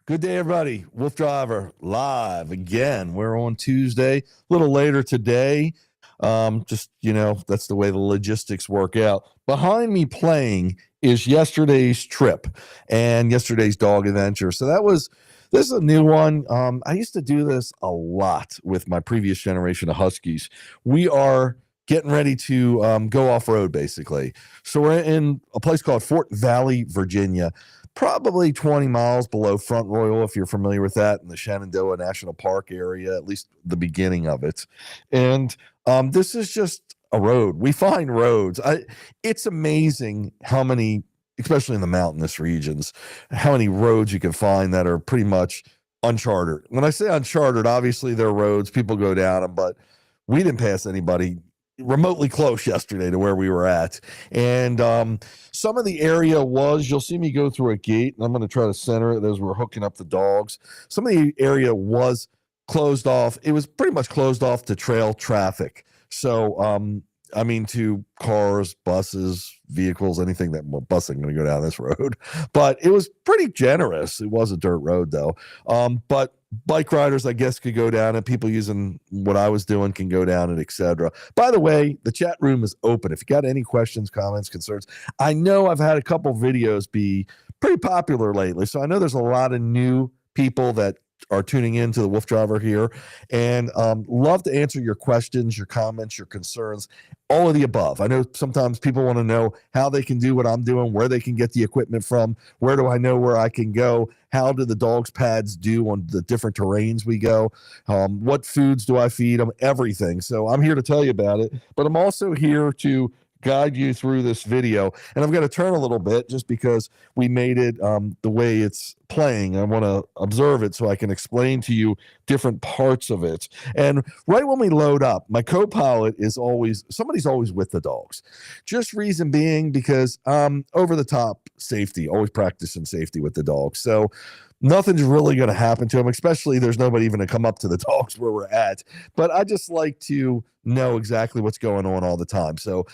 Good day, everybody. WoofDriver live again. We're on Tuesday, a little later today. That's the way the logistics work out. Behind me playing is yesterday's trip and yesterday's dog adventure. This is a new one. I used to do this a lot with my previous generation of Huskies. We are getting ready to go off road, basically. So we're in a place called Fort Valley, Virginia, probably 20 miles below Front Royal, if you're familiar with that, in the Shenandoah National Park area, at least the beginning of it. And this is just a road. We find roads. It's amazing how many, especially in the mountainous regions, how many roads you can find that are pretty much uncharted. When I say uncharted, obviously there are roads, people go down them, but we didn't pass anybody remotely close yesterday to where we were at. And some of the area you'll see me go through a gate, and I'm going to try to center it as we're hooking up the dogs. Some of the area was closed off. It was pretty much closed off to trail traffic. So, to cars, buses, vehicles, anything busing going to go down this road. But it was pretty generous. It was a dirt road, though. But bike riders, I guess, could go down it. People using what I was doing can go down it, etc. By the way, the chat room is open. If you got any questions, comments, concerns, I know I've had a couple videos be pretty popular lately. So I know there's a lot of new people that are tuning in to the WoofDriver here, and love to answer your questions, your comments, your concerns, all of the above. I know sometimes people want to know how they can do what I'm doing, where they can get the equipment from, where do I know where I can go, how do the dogs' pads do on the different terrains we go, what foods do I feed them, everything. So I'm here to tell you about it, but I'm also here to guide you through this video. And I'm going to turn a little bit just because we made it the way it's playing. I want to observe it so I can explain to you different parts of it. And right when we load up, my co-pilot is somebody's always with the dogs. Just reason being because over the top safety, always practicing safety with the dogs. So nothing's really going to happen to them, especially there's nobody even to come up to the dogs where we're at. But I just like to know exactly what's going on all the time. So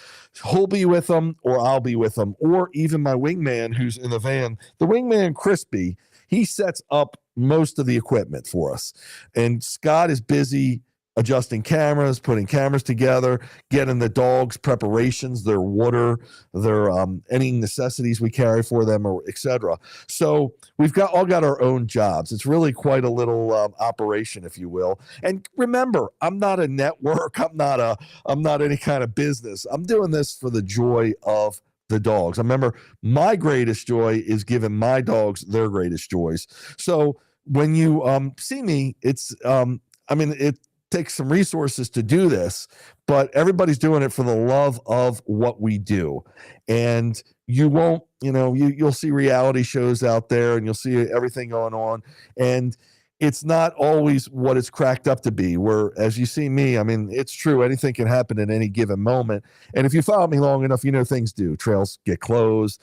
he'll be with them, or I'll be with them, or even my wingman who's in the van. The wingman, Crispy, he sets up most of the equipment for us. And Scott is busy adjusting cameras, putting cameras together, getting the dogs preparations, their water, their any necessities we carry for them, or etc. So we've all got our own jobs. It's really quite a little operation, if you will. And remember, I'm not a network. I'm not any kind of business. I'm doing this for the joy of the dogs. I remember my greatest joy is giving my dogs their greatest joys. So when you see me, it takes some resources to do this, but everybody's doing it for the love of what we do. And you won't, you'll see reality shows out there and you'll see everything going on. And it's not always what it's cracked up to be, where as you see me, it's true. Anything can happen at any given moment. And if you follow me long enough, things do. Trails get closed.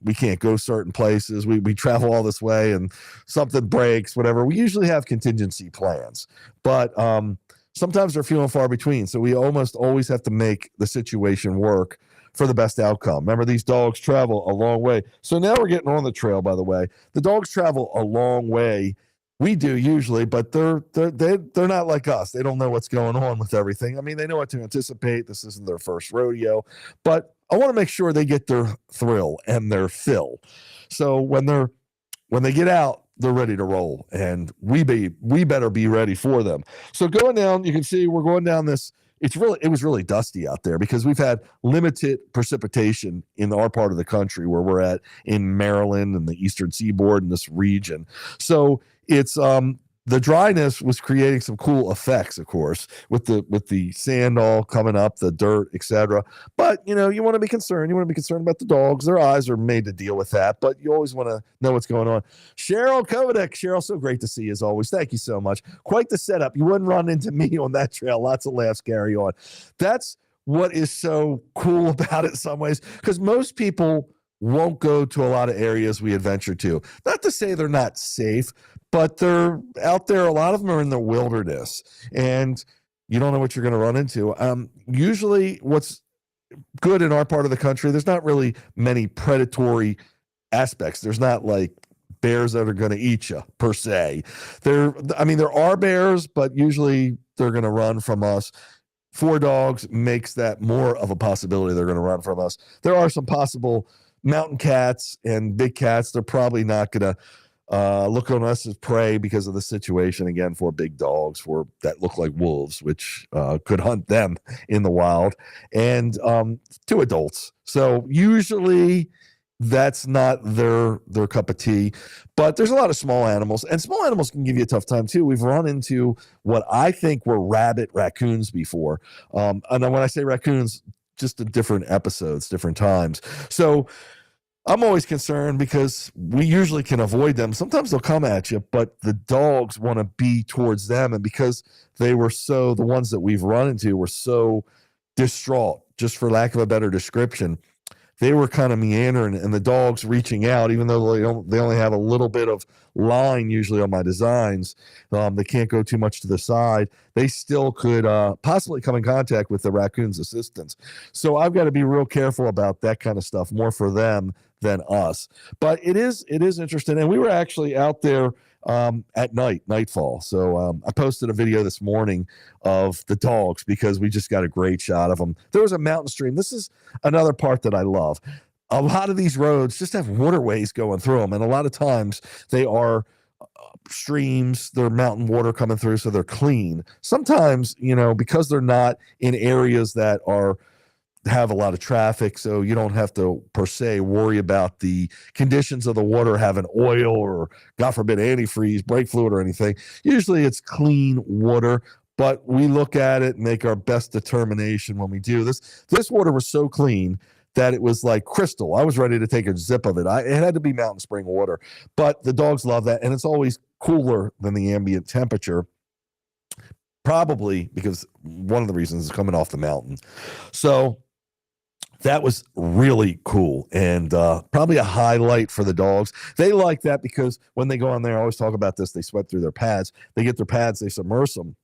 We can't go certain places. We travel all this way and something breaks, whatever. We usually have contingency plans, but sometimes they're few and far between. So we almost always have to make the situation work for the best outcome. Remember, these dogs travel a long way. So now we're getting on the trail, by the way. The dogs travel a long way. We do usually, but they're not like us. They don't know what's going on with everything. They know what to anticipate. This isn't their first rodeo, but I want to make sure they get their thrill and their fill. So when they get out, they're ready to roll, and we better be ready for them. So going down, you can see we're going down this. It was really dusty out there because we've had limited precipitation in our part of the country where we're at in Maryland and the Eastern Seaboard in this region. So it's the dryness was creating some cool effects, of course, with the sand all coming up, the dirt, etc. But you want to be concerned. You want to be concerned about the dogs. Their eyes are made to deal with that, but you always want to know what's going on. Cheryl Kovac, Cheryl, so great to see you as always. Thank you so much. Quite the setup. You wouldn't run into me on that trail. Lots of laughs carry on. That's what is so cool about it in some ways, because most people won't go to a lot of areas we adventure to. Not to say they're not safe, but they're out there. A lot of them are in the wilderness, and you don't know what you're going to run into. Usually what's good in our part of the country, there's not really many predatory aspects. There's not like bears that are going to eat you per se. There are bears, but usually they're going to run from us. 4 dogs makes that more of a possibility they're going to run from us. There are some possible mountain cats and big cats. They're probably not going to look on us as prey because of the situation. Again, for big dogs that look like wolves, which could hunt them in the wild, and 2 adults. So usually that's not their cup of tea. But there's a lot of small animals, and small animals can give you a tough time too. We've run into what I think were raccoons before. And when I say raccoons, just in different episodes, different times. So I'm always concerned because we usually can avoid them. Sometimes they'll come at you, but the dogs want to be towards them. And because the ones that we've run into were so distraught, just for lack of a better description, they were kind of meandering, and the dogs reaching out, even though they only have a little bit of line usually on my designs, they can't go too much to the side. They still could possibly come in contact with the raccoon's assistance. So I've got to be real careful about that kind of stuff, more for them than us. But it is interesting. And we were actually out there at nightfall. So I posted a video this morning of the dogs because we just got a great shot of them. There was a mountain stream. This is another part that I love. A lot of these roads just have waterways going through them, and a lot of times they are streams. They're mountain water coming through, so they're clean. Sometimes, because they're not in areas that have a lot of traffic, so you don't have to per se worry about the conditions of the water having oil or, God forbid, antifreeze, brake fluid or anything. Usually it's clean water, but we look at it and make our best determination when we do. This water was so clean that it was like crystal. I was ready to take a sip of it. It had to be mountain spring water, but the dogs love that, and it's always cooler than the ambient temperature. Probably because one of the reasons is coming off the mountain. So that was really cool, and probably a highlight for the dogs. They like that because when they go on there, I always talk about this, they sweat through their pads. They get their pads, they submerge them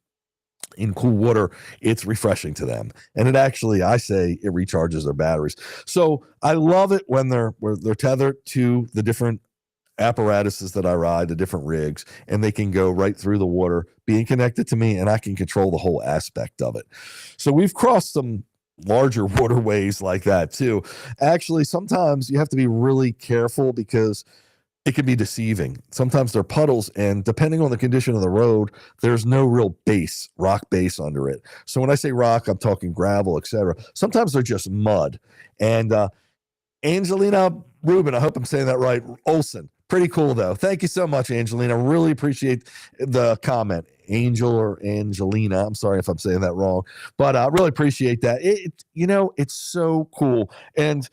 in cool water. It's refreshing to them. And it actually, I say, it recharges their batteries. So I love it when they're tethered to the different apparatuses that I ride, the different rigs, and they can go right through the water, being connected to me, and I can control the whole aspect of it. So we've crossed some larger waterways like that too. Actually, sometimes you have to be really careful because it can be deceiving. Sometimes they're puddles, and depending on the condition of the road, there's no real rock base under it. So when I say rock, I'm talking gravel, etc. Sometimes they're just mud. And Angelina Rubin, I hope I'm saying that right, Olson. Pretty cool, though. Thank you so much, Angelina. Really appreciate the comment. Angel or Angelina. I'm sorry if I'm saying that wrong, but I really appreciate that. It's so cool. And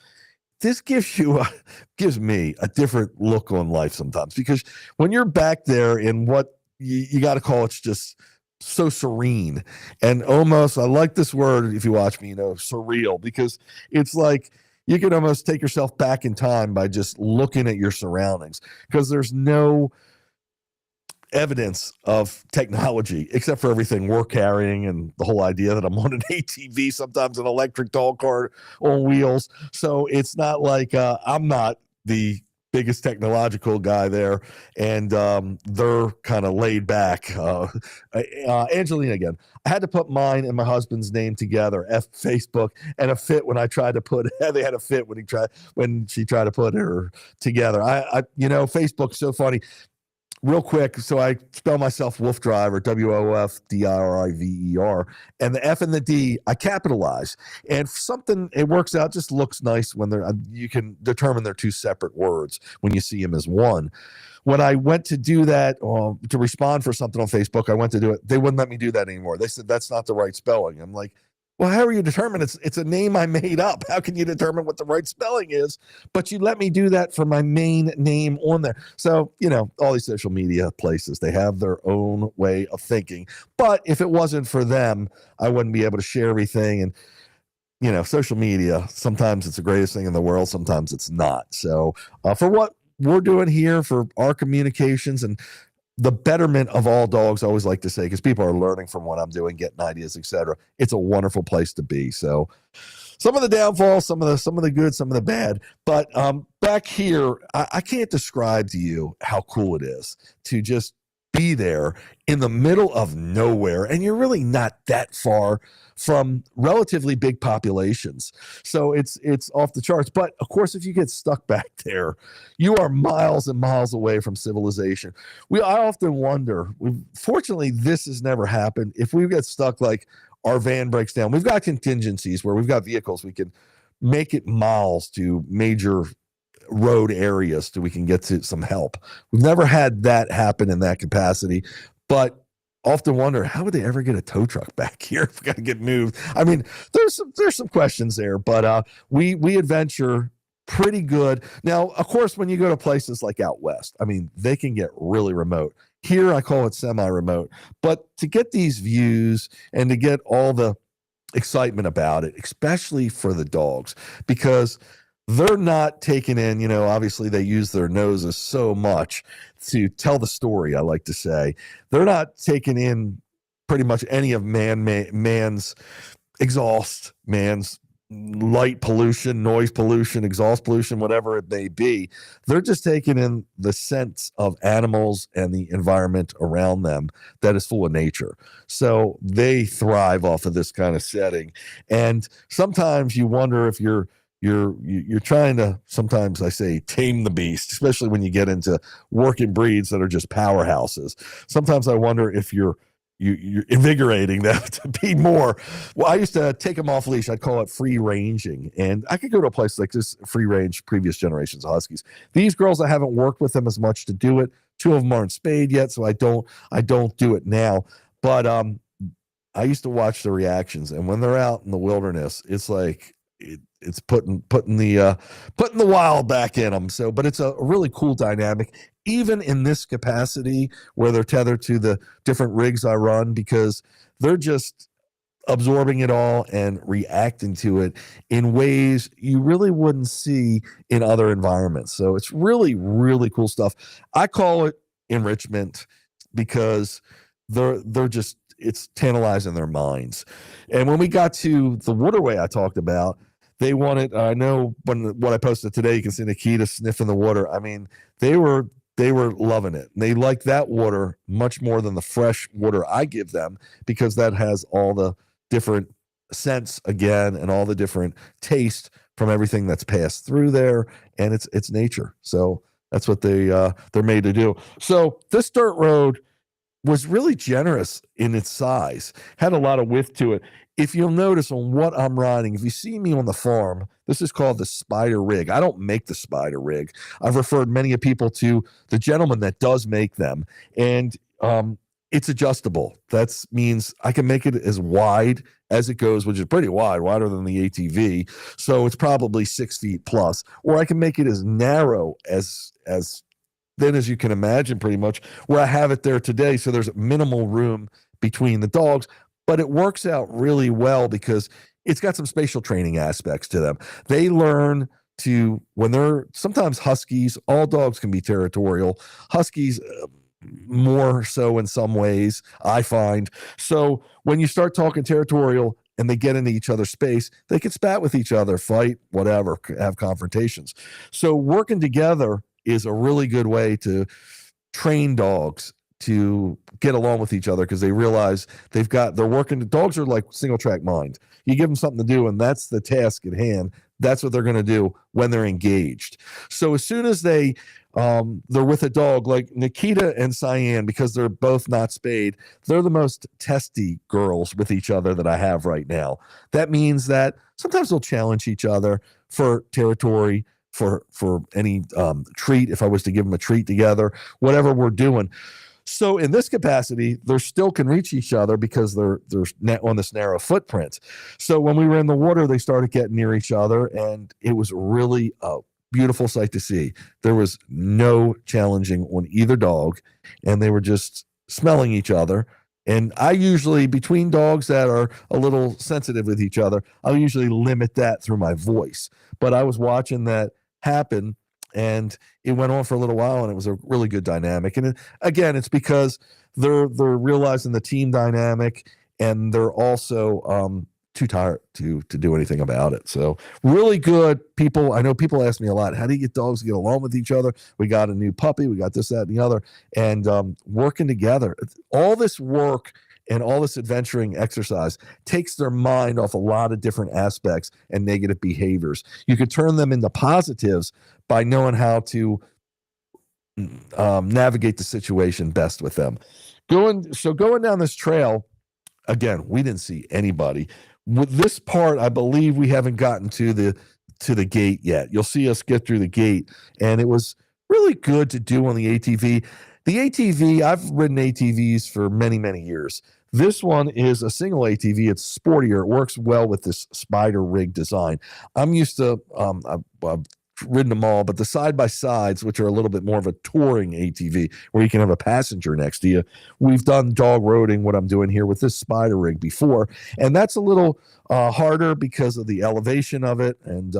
this gives me a different look on life sometimes, because when you're back there in what you got to call it's just so serene and almost, I like this word if you watch me, surreal, because it's like you can almost take yourself back in time by just looking at your surroundings, because there's no evidence of technology except for everything we're carrying and the whole idea that I'm on an ATV, sometimes an electric dog cart on wheels. So it's not like I'm not the biggest technological guy there, and they're kind of laid back. Angelina again, I had to put mine and my husband's name together, Facebook, and a fit when I tried to put they had a fit when she tried to put her together. Facebook's so funny. Real quick, so I spell myself WoofDriver, WoofDriver, and the F and the D I capitalize. And something, it works out, just looks nice when you can determine they're 2 separate words when you see them as one. When I went to do that, to respond for something on Facebook, I went to do it. They wouldn't let me do that anymore. They said that's not the right spelling. I'm like, well, how are you determine it's a name I made up? How can you determine what the right spelling is? But you let me do that for my main name on there. So, all these social media places, they have their own way of thinking. But if it wasn't for them, I wouldn't be able to share everything. And, social media, sometimes it's the greatest thing in the world. Sometimes it's not. So for what we're doing here, for our communications and the betterment of all dogs, I always like to say, because people are learning from what I'm doing, getting ideas, etc. It's a wonderful place to be. So some of the downfalls, some of the good, some of the bad. But back here, I can't describe to you how cool it is to just be there in the middle of nowhere, and you're really not that far from relatively big populations. So it's off the charts. But of course, if you get stuck back there, you are miles and miles away from civilization. I often wonder, fortunately, this has never happened. If we get stuck, like our van breaks down, we've got contingencies where we've got vehicles, we can make it miles to major road areas so we can get to some help. We've never had that happen in that capacity, but often wonder, how would they ever get a tow truck back here if we got to get moved? I mean, there's some questions there, but we adventure pretty good. Now, of course, when you go to places like out west, I mean, they can get really remote. Here, I call it semi-remote, but to get these views and to get all the excitement about it, especially for the dogs, because they're not taking in, obviously they use their noses so much to tell the story, I like to say. They're not taking in pretty much any of man's exhaust, man's light pollution, noise pollution, exhaust pollution, whatever it may be. They're just taking in the sense of animals and the environment around them that is full of nature. So they thrive off of this kind of setting. And sometimes you wonder if you're trying to, sometimes I say, tame the beast, especially when you get into working breeds that are just powerhouses. Sometimes I wonder if you're invigorating them to be more. Well, I used to take them off leash. I'd call it free ranging. And I could go to a place like this, free range, previous generations of Huskies. These girls, I haven't worked with them as much to do it. 2 of them aren't spayed yet, so I don't do it now. But I used to watch the reactions, and when they're out in the wilderness, it's like, it's putting the wild back in them. So, but it's a really cool dynamic, even in this capacity where they're tethered to the different rigs I run, because they're just absorbing it all and reacting to it in ways you really wouldn't see in other environments. So it's really, really cool stuff. I call it enrichment because they're just, it's tantalizing their minds. And when we got to the waterway I talked about, they wanted, I know what I posted today, you can see Nikita sniffing the water. I mean, they were loving it. They like that water much more than the fresh water I give them, because that has all the different scents again and all the different taste from everything that's passed through there, and it's nature. So that's what they're made to do. So this dirt road was really generous in its size, had a lot of width to it. If you'll notice on what I'm riding, if you see me on the farm, this is called the Spider rig. I don't make the Spider rig. I've referred many of people to the gentleman that does make them, and it's adjustable. That means I can make it as wide as it goes, which is pretty wide, wider than the ATV. So it's probably 6 feet plus, or I can make it as narrow as thin as you can imagine, pretty much, where I have it there today. So there's minimal room between the dogs, but it works out really well because it's got some spatial training aspects to them. They learn to, when they're, sometimes Huskies, all dogs can be territorial. Huskies, more so in some ways, I find. So when you start talking territorial and they get into each other's space, they can spat with each other, fight, whatever, have confrontations. So working together is a really good way to train dogs to get along with each other, because they realize they're working. Dogs are like single track mind. You give them something to do, and that's the task at hand. That's what they're going to do when they're engaged. So as soon as they're with a dog like Nikita and Cyan, because they're both not spayed, they're the most testy girls with each other that I have right now. That means that sometimes they'll challenge each other for territory, for any treat, if I was to give them a treat together, whatever we're doing. So in this capacity, they still can reach each other because they're on this narrow footprint. So when we were in the water, they started getting near each other, and it was really a beautiful sight to see. There was no challenging on either dog, and they were just smelling each other. And I usually, between dogs that are a little sensitive with each other, I'll usually limit that through my voice. But I was watching that happen, and it went on for a little while, and it was a really good dynamic. And again, it's because they're realizing the team dynamic, and they're also too tired to do anything about it. So really good people. I know people ask me a lot, how do you get dogs to get along with each other? We got a new puppy, we got this, that, and the other, and working together. All this work and all this adventuring exercise takes their mind off a lot of different aspects and negative behaviors. You could turn them into positives by knowing how to navigate the situation best with them. Going down this trail, again, we didn't see anybody. With this part, I believe we haven't gotten to the gate yet. You'll see us get through the gate, and it was really good to do on the ATV. The ATV, I've ridden ATVs for many, many years. This one is a single ATV. It's sportier. It works well with this spider rig design. I'm used to, I've ridden them all, but the side-by-sides, which are a little bit more of a touring ATV, where you can have a passenger next to you. We've done dog roading, what I'm doing here with this spider rig before, and that's a little harder because of the elevation of it. And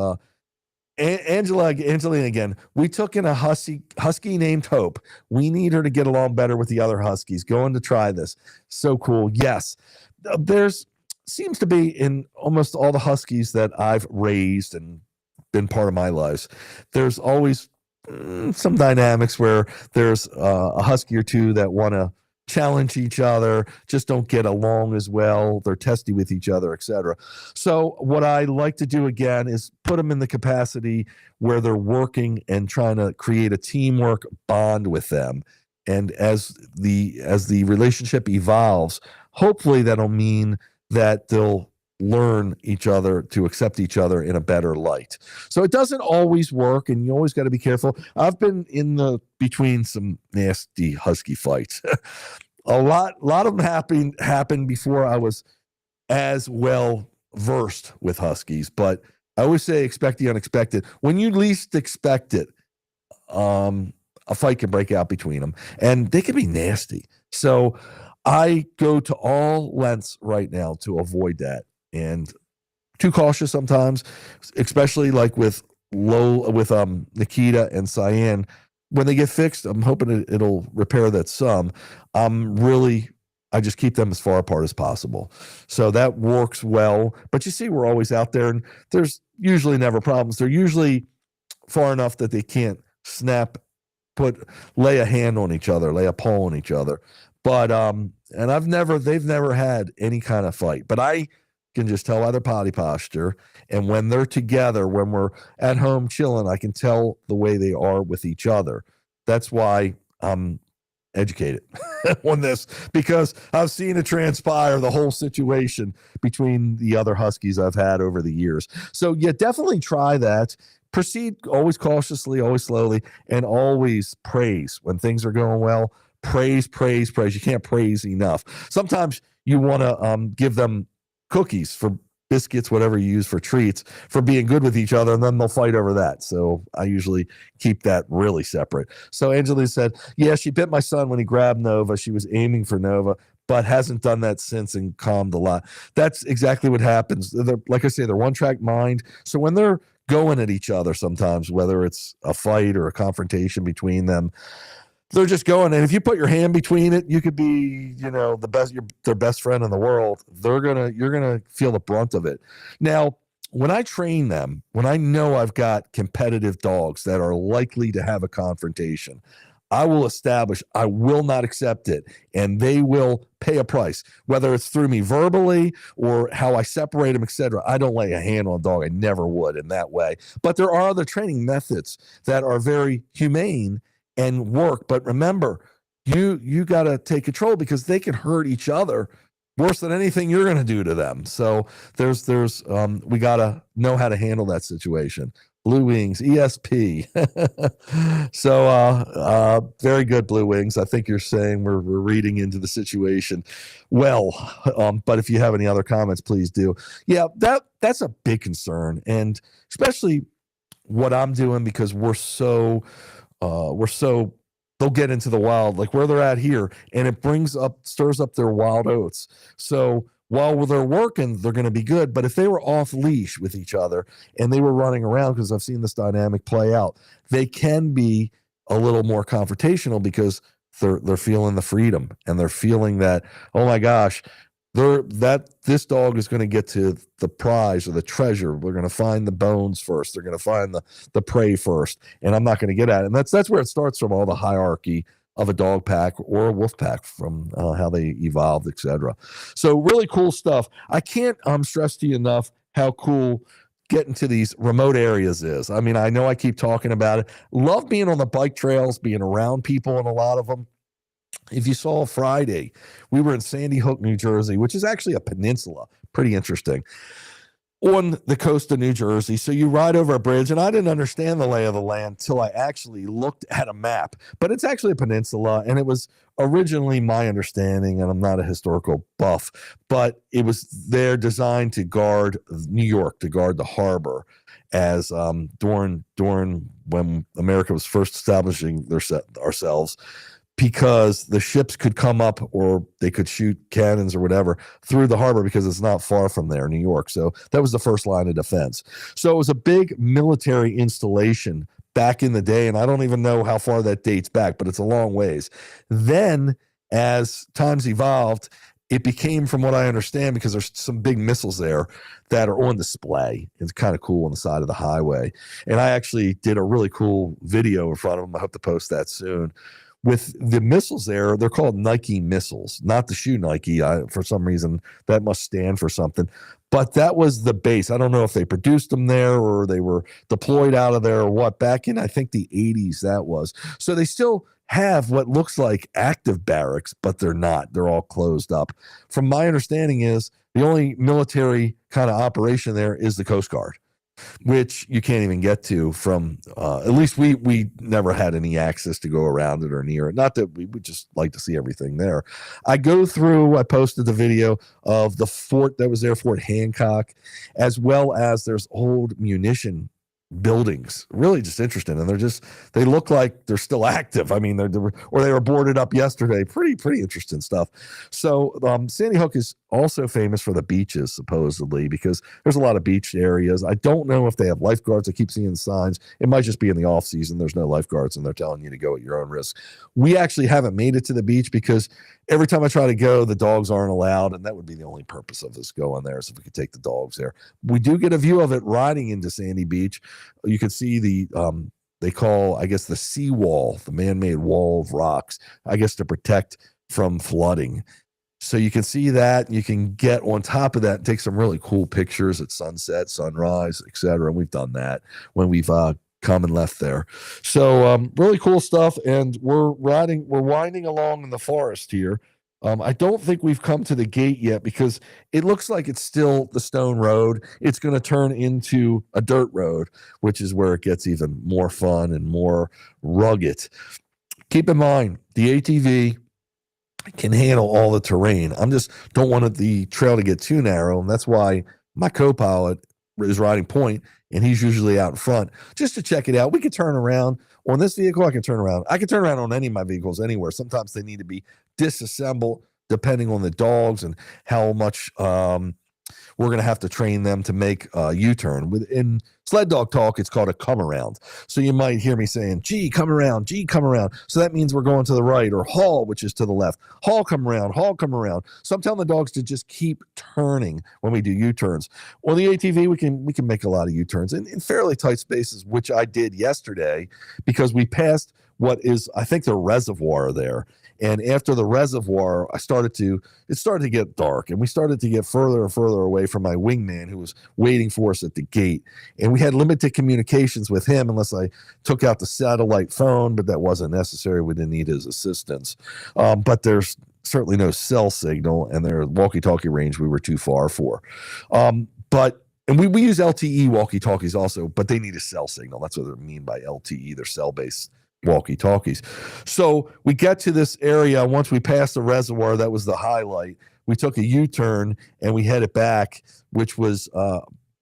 Angelina again, we took in a husky named Hope. We need her to get along better with the other huskies. Going to try this. So cool. Yes. There's seems to be in almost all the huskies that I've raised and been part of my lives, there's always some dynamics where there's a husky or two that want to challenge each other, just don't get along as well. They're testy with each other, etc. So what I like to do again is put them in the capacity where they're working and trying to create a teamwork bond with them. And as the relationship evolves, hopefully that'll mean that they'll learn each other to accept each other in a better light. So it doesn't always work, and you always got to be careful. I've been in between some nasty husky fights. a lot of them happened before I was as well versed with huskies, but I always say expect the unexpected. When you least expect it, a fight can break out between them, and they can be nasty. So I go to all lengths right now to avoid that. And too cautious sometimes, especially like with Nikita and Cyan. When they get fixed, I'm hoping it'll repair that some. I just keep them as far apart as possible. So that works well. But you see, we're always out there, and there's usually never problems. They're usually far enough that they can't lay a hand on each other, lay a paw on each other. But and they've never had any kind of fight. But I can just tell by their potty posture, and when they're together, when we're at home chilling, I can tell the way they are with each other. That's why I'm educated on this, because I've seen it transpire, the whole situation between the other huskies I've had over the years. So yeah, definitely try that. Proceed always cautiously, always slowly, and always praise when things are going well. Praise. You can't praise enough. Sometimes you want to give them cookies for biscuits, whatever you use for treats, for being good with each other, and then they'll fight over that. So I usually keep that really separate. So Angelina said, yeah, she bit my son when he grabbed Nova. She was aiming for Nova, but hasn't done that since and calmed a lot. That's exactly what happens. Like I say, they're one-track mind. So when they're going at each other sometimes, whether it's a fight or a confrontation between them, they're just going, and if you put your hand between it, you could be, their best friend in the world. You're gonna feel the brunt of it. Now, when I train them, when I know I've got competitive dogs that are likely to have a confrontation, I will establish I will not accept it, and they will pay a price, whether it's through me verbally or how I separate them, etc. I don't lay a hand on a dog. I never would in that way. But there are other training methods that are very humane and work. But remember, you got to take control, because they can hurt each other worse than anything you're going to do to them. So we got to know how to handle that situation. Blue Wings, ESP. So very good, Blue Wings. I think you're saying we're reading into the situation well. But if you have any other comments, please do. Yeah, that's a big concern, and especially what I'm doing, because they'll get into the wild, like where they're at here, and it stirs up their wild oats. So while they're working, they're going to be good. But if they were off leash with each other and they were running around, because I've seen this dynamic play out, they can be a little more confrontational, because they're feeling the freedom, and they're feeling that, oh my gosh, this dog is going to get to the prize or the treasure. We're going to find the bones first. They're going to find the prey first, and I'm not going to get at it. And that's where it starts from, all the hierarchy of a dog pack or a wolf pack, from how they evolved, etc. So really cool stuff. I can't stress to you enough how cool getting to these remote areas is. I mean, I know I keep talking about it. Love being on the bike trails, being around people in a lot of them. If you saw Friday, we were in Sandy Hook, New Jersey, which is actually a peninsula. Pretty interesting. On the coast of New Jersey. So you ride over a bridge, and I didn't understand the lay of the land till I actually looked at a map. But it's actually a peninsula, and it was originally my understanding, and I'm not a historical buff, but it was there designed to guard New York, to guard the harbor, as during when America was first establishing ourselves, because the ships could come up, or they could shoot cannons or whatever through the harbor, because it's not far from there, New York. So that was the first line of defense. So it was a big military installation back in the day, and I don't even know how far that dates back, but it's a long ways. Then, as times evolved, it became, from what I understand, because there's some big missiles there that are on display. It's kind of cool on the side of the highway. And I actually did a really cool video in front of them. I hope to post that soon. With the missiles there, they're called Nike missiles, not the shoe Nike. For some reason, that must stand for something. But that was the base. I don't know if they produced them there or they were deployed out of there or what. Back in, I think, the 80s, that was. So they still have what looks like active barracks, but they're not. They're all closed up. From my understanding is the only military kind of operation there is the Coast Guard, which you can't even get to from, at least we never had any access to go around it or near it. Not that we would just like to see everything there. I posted the video of the fort that was there, Fort Hancock, as well as there's old munition buildings. Really just interesting. And they look like they're still active. I mean, they were boarded up yesterday. Pretty interesting stuff. So Sandy Hook is also famous for the beaches, supposedly, because there's a lot of beach areas. I don't know if they have lifeguards. I keep seeing signs. It might just be in the off season. There's no lifeguards, and they're telling you to go at your own risk. We actually haven't made it to the beach because every time I try to go, the dogs aren't allowed, and that would be the only purpose of us going there, is if we could take the dogs there. We do get a view of it riding into Sandy Beach. You can see they call, I guess, the seawall, the man-made wall of rocks, I guess, to protect from flooding. So you can see that. You can get on top of that and take some really cool pictures at sunset, sunrise, etc. And we've done that when we've come and left there. So really cool stuff. And we're winding along in the forest here. I don't think we've come to the gate yet, because it looks like it's still the stone road. It's going to turn into a dirt road, which is where it gets even more fun and more rugged. Keep in mind, the ATV can handle all the terrain. I'm just don't want the trail to get too narrow, and that's why my co-pilot is riding point, and he's usually out in front just to check it out. We can turn around on this vehicle. I can turn around on any of my vehicles anywhere. Sometimes they need to be disassembled depending on the dogs and how much we're going to have to train them to make a U-turn. In sled dog talk, it's called a come around. So you might hear me saying, gee, come around, gee, come around. So that means we're going to the right, or haul, which is to the left. Haul, come around, haul, come around. So I'm telling the dogs to just keep turning when we do U-turns. On the ATV, we can make a lot of U-turns in fairly tight spaces, which I did yesterday, because we passed what is, I think, the reservoir there. And after the reservoir, it started to get dark, and we started to get further and further away from my wingman, who was waiting for us at the gate. And we had limited communications with him unless I took out the satellite phone, but that wasn't necessary. We didn't need his assistance. But there's certainly no cell signal, and their walkie-talkie range we were too far for. And we use LTE walkie-talkies also, but they need a cell signal. That's what they mean by LTE. They're cell-based walkie-talkies. So we get to this area. Once we passed the reservoir, that was the highlight. We took a U-turn and we headed back, which was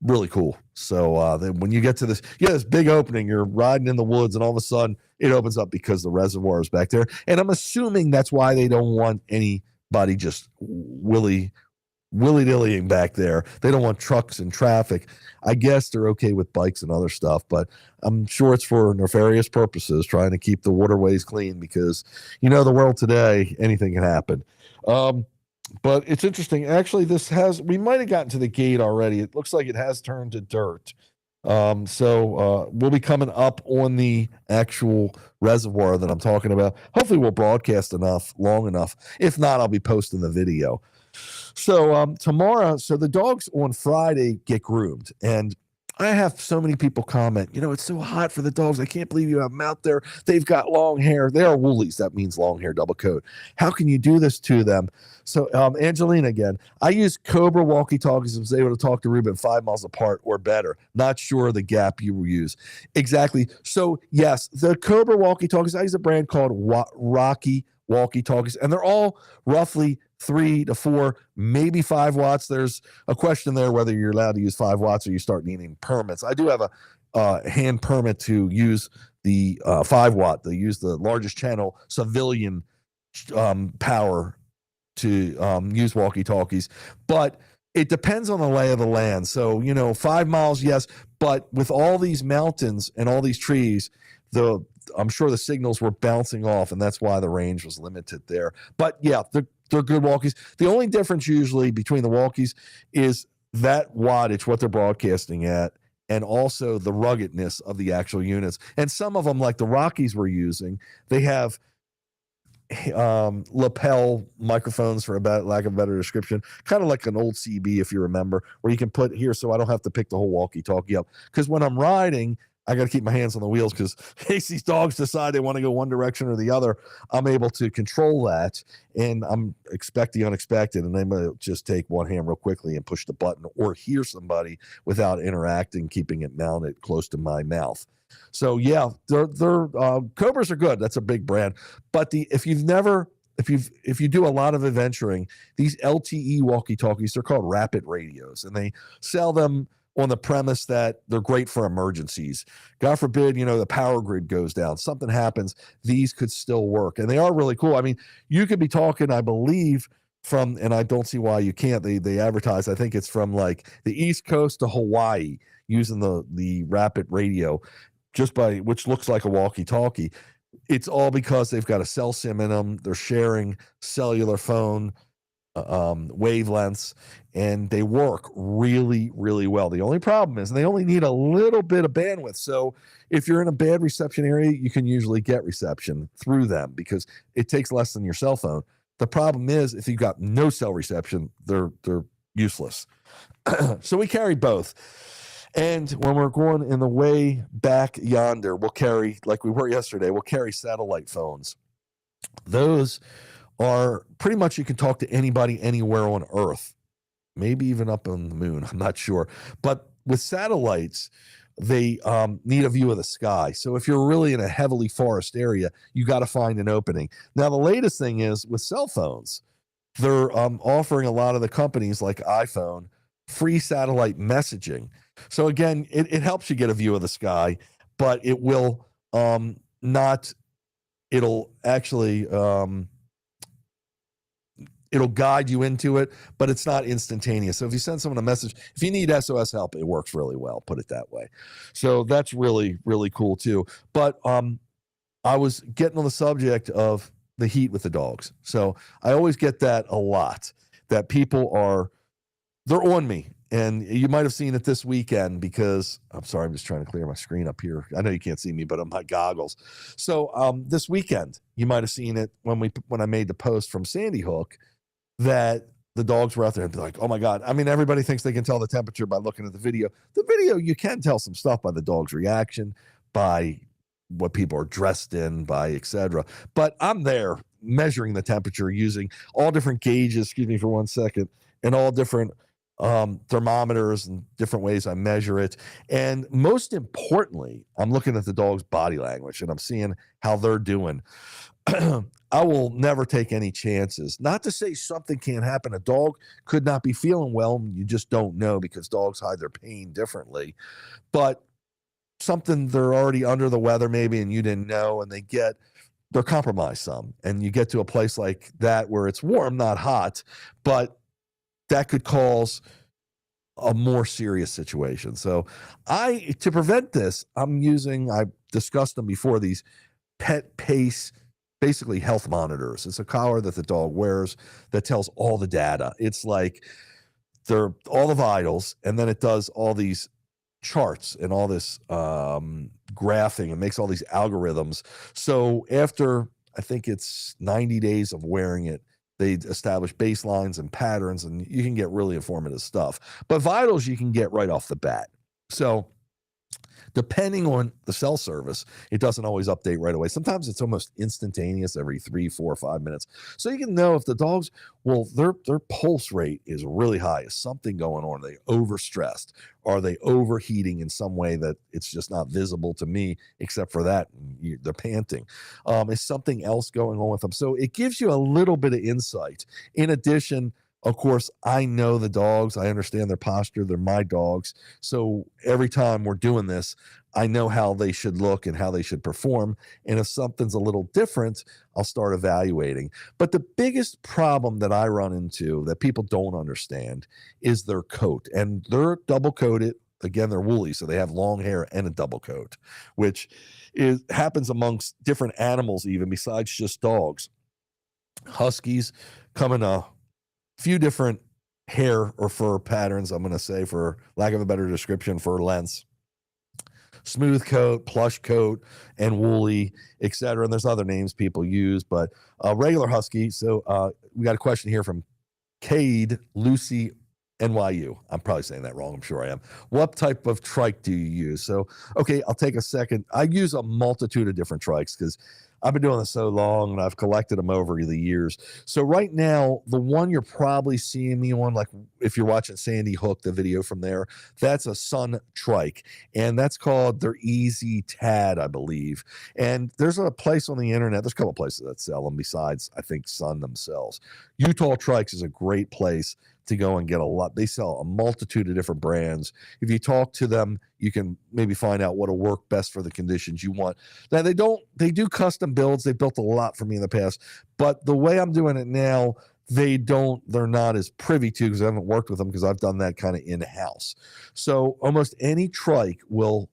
really cool. So then when you get to this big opening, you're riding in the woods, and all of a sudden it opens up because the reservoir is back there. And I'm assuming that's why they don't want anybody just willy-dillying back there. They don't want trucks and traffic. I guess they're okay with bikes and other stuff, but I'm sure it's for nefarious purposes, trying to keep the waterways clean, because the world today, anything can happen. But it's interesting. Actually, we might have gotten to the gate already. It looks like it has turned to dirt. So we'll be coming up on the actual reservoir that I'm talking about. Hopefully we'll broadcast long enough. If not, I'll be posting the video. So tomorrow, so the dogs on Friday get groomed, and I have so many people comment, it's so hot for the dogs. I can't believe you have them out there. They've got long hair. They are woolies. That means long hair, double coat. How can you do this to them? So Angelina again, I use Cobra walkie-talkies and was able to talk to Ruben 5 miles apart or better. Not sure the gap you will use. Exactly. So yes, the Cobra walkie-talkies, I use a brand called Rocky walkie-talkies, and they're all roughly 3 to 4, maybe 5 watts. There's a question there whether you're allowed to use 5 watts or you start needing permits. I do have a hand permit to use the 5 watt. They use the largest channel civilian power to use walkie-talkies, but it depends on the lay of the land. So 5 miles, yes, but with all these mountains and all these trees, I'm sure the signals were bouncing off, and that's why the range was limited there. But yeah, they're good walkies. The only difference usually between the walkies is that wattage, what they're broadcasting at, and also the ruggedness of the actual units. And some of them, like the Rockies we're using, they have lapel microphones, for lack of a better description, kind of like an old CB, if you remember, where you can put here so I don't have to pick the whole walkie-talkie up. Because when I'm riding, I got to keep my hands on the wheels, because in case these dogs decide they want to go one direction or the other, I'm able to control that, and I'm expect the unexpected, and I'm going to just take one hand real quickly and push the button or hear somebody without interacting, keeping it mounted close to my mouth. So yeah, they're Cobras are good. That's a big brand. But if you do a lot of adventuring, these LTE walkie-talkies, they're called rapid radios, and they sell them on the premise that they're great for emergencies. God forbid, the power grid goes down, something happens, these could still work. And they are really cool. I mean, you could be talking, I believe, from, and I don't see why you can't, they advertise, I think it's from like the East Coast to Hawaii using the rapid radio, which looks like a walkie-talkie. It's all because they've got a cell SIM in them. They're sharing cellular phone wavelengths, and they work really, really well. The only problem is they only need a little bit of bandwidth. So if you're in a bad reception area, you can usually get reception through them because it takes less than your cell phone. The problem is if you've got no cell reception, they're useless. So we carry both. And when we're going in the way back yonder, we'll carry, like we were yesterday, we'll carry satellite phones. Those are pretty much, you can talk to anybody anywhere on Earth, maybe even up on the moon. I'm not sure. But with satellites, they need a view of the sky. So if you're really in a heavily forest area, you got to find an opening. Now, the latest thing is with cell phones, they're offering a lot of the companies like iPhone free satellite messaging. So again, it helps you get a view of the sky, but it will it'll actually it'll guide you into it, but it's not instantaneous. So if you send someone a message, if you need SOS help, it works really well, put it that way. So that's really, really cool too. But I was getting on the subject of the heat with the dogs. So I always get that a lot, that people they're on me. And you might have seen it this weekend because, I'm sorry, I'm just trying to clear my screen up here. I know you can't see me, but I'm my goggles. So this weekend, you might have seen it when I made the post from Sandy Hook that the dogs were out there and be like, oh my God. I mean, everybody thinks they can tell the temperature by looking at the video. The video, you can tell some stuff by the dog's reaction, by what people are dressed in, by etc. But I'm there measuring the temperature using all different gauges, excuse me for 1 second, and all different thermometers and different ways I measure it. And most importantly, I'm looking at the dog's body language and I'm seeing how they're doing. I will never take any chances. Not to say something can't happen. A dog could not be feeling well. You just don't know because dogs hide their pain differently. But something, they're already under the weather maybe and you didn't know, and they're compromised some. And you get to a place like that where it's warm, not hot, but that could cause a more serious situation. So to prevent this, I've discussed them before, these pet pace basically health monitors. It's a collar that the dog wears that tells all the data. It's like they're all the vitals, and then it does all these charts and all this graphing and makes all these algorithms. So after, I think it's 90 days of wearing it, they establish baselines and patterns, and you can get really informative stuff. But vitals you can get right off the bat. So depending on the cell service, it doesn't always update right away. Sometimes it's almost instantaneous every 3, 4, 5 minutes. So you can know if the dogs, well, their pulse rate is really high. Is something going on? Are they overstressed? Are they overheating in some way that it's just not visible to me, except for that they're panting? Is something else going on with them? So it gives you a little bit of insight. In addition, of course, I know the dogs. I understand their posture. They're my dogs. So every time we're doing this, I know how they should look and how they should perform. And if something's a little different, I'll start evaluating. But the biggest problem that I run into that people don't understand is their coat. And they're double coated. Again, they're woolly, so they have long hair and a double coat, which happens amongst different animals even besides just dogs. Huskies come in a few different hair or fur patterns, I'm going to say, for lack of a better description, fur lengths. Smooth coat, plush coat, and woolly, etc. And there's other names people use, but regular husky. So we got a question here from Cade Lucy NYU. I'm probably saying that wrong. I'm sure I am. What type of trike do you use? So, okay, I'll take a second. I use a multitude of different trikes because I've been doing this so long and I've collected them over the years. So right now, the one you're probably seeing me on, like if you're watching Sandy Hook, the video from there, that's a Sun trike. And that's called their Easy Tad, I believe. And there's a place on the internet, there's a couple of places that sell them besides, I think, Sun themselves. Utah Trikes is a great place to go and get a lot. They sell a multitude of different brands. If you talk to them, you can maybe find out what'll work best for the conditions you want. Now they do custom builds. They built a lot for me in the past, but the way I'm doing it now, they're not as privy to, because I haven't worked with them, because I've done that kind of in-house. So almost any trike will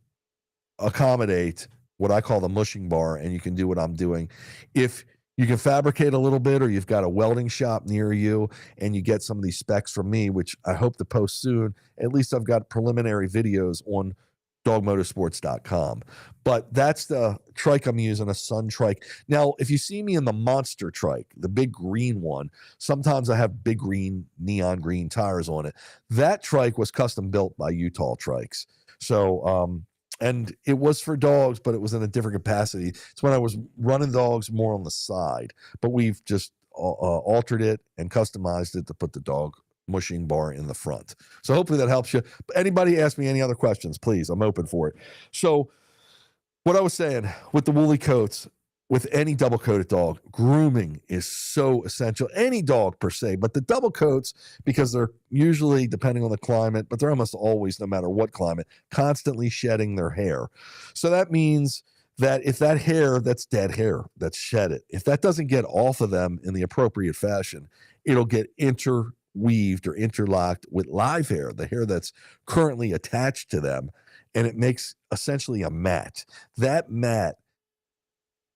accommodate what I call the mushing bar, and you can do what I'm doing. If you can fabricate a little bit, or you've got a welding shop near you and you get some of these specs from me, which I hope to post soon. At least I've got preliminary videos on dogmotorsports.com. But that's the trike I'm using, a Sun trike. Now, if you see me in the monster trike, the big green one, sometimes I have big green, neon green tires on it. That trike was custom built by Utah Trikes. So, and it was for dogs, but it was in a different capacity. It's when I was running dogs more on the side, but we've just altered it and customized it to put the dog mushing bar in the front. So hopefully that helps you. But anybody ask me any other questions, please, I'm open for it. So what I was saying with the woolly coats, with any double coated dog, grooming is so essential. Any dog per se, but the double coats, because they're usually, depending on the climate, but they're almost always, no matter what climate, constantly shedding their hair. So that means that if that hair, that's dead hair, that's shed it, if that doesn't get off of them in the appropriate fashion, it'll get interweaved or interlocked with live hair, the hair that's currently attached to them, and it makes essentially a mat. That mat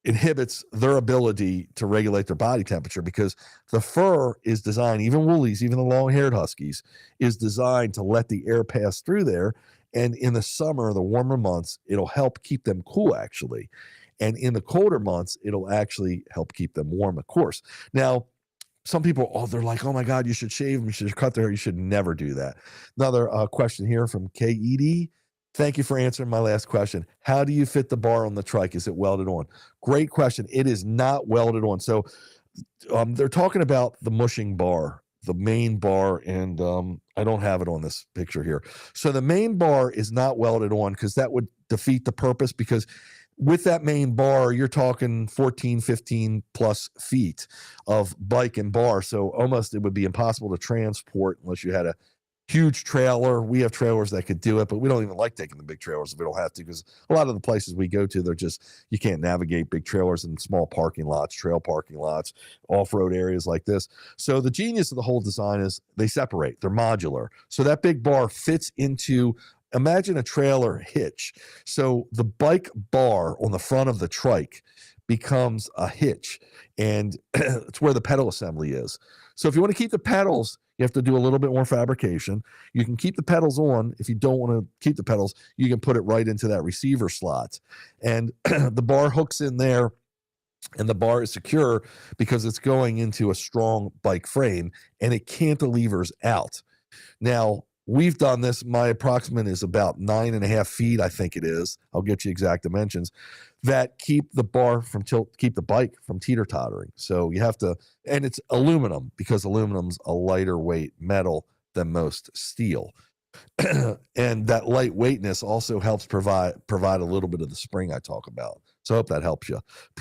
inhibits their ability to regulate their body temperature, because the fur is designed, even woolies, even the long-haired huskies, is designed to let the air pass through there. And in the summer, the warmer months, it'll help keep them cool, actually. And in the colder months, it'll actually help keep them warm, of course. Now, some people, they're like, oh my God, you should shave them, you should cut their hair. You should never do that. Another question here from KED. Thank you for answering my last question. How do you fit the bar on the trike? Is it welded on? Great question. It is not welded on. So they're talking about the mushing bar, the main bar, and I don't have it on this picture here. So the main bar is not welded on, because that would defeat the purpose, because with that main bar, you're talking 14, 15 plus feet of bike and bar. So almost it would be impossible to transport unless you had a huge trailer. We have trailers that could do it, but we don't even like taking the big trailers if we don't have to, because a lot of the places we go to, they're just, you can't navigate big trailers in small parking lots, trail parking lots, off-road areas like this. So the genius of the whole design is they separate, they're modular. So that big bar fits into, imagine a trailer hitch. So the bike bar on the front of the trike becomes a hitch, and it's where the pedal assembly is. So if you want to keep the pedals, you have to do a little bit more fabrication. You can keep the pedals on. If you don't want to keep the pedals, you can put it right into that receiver slot. And the bar hooks in there, and the bar is secure because it's going into a strong bike frame, and it cantilevers out. Now, we've done this. My approximate is about 9.5 feet, I think it is. I'll get you exact dimensions that keep the bar from keep the bike from teeter-tottering. So you have to, and it's aluminum because aluminum's a lighter weight metal than most steel. And that lightweightness also helps provide a little bit of the spring I talk about. So I hope that helps you.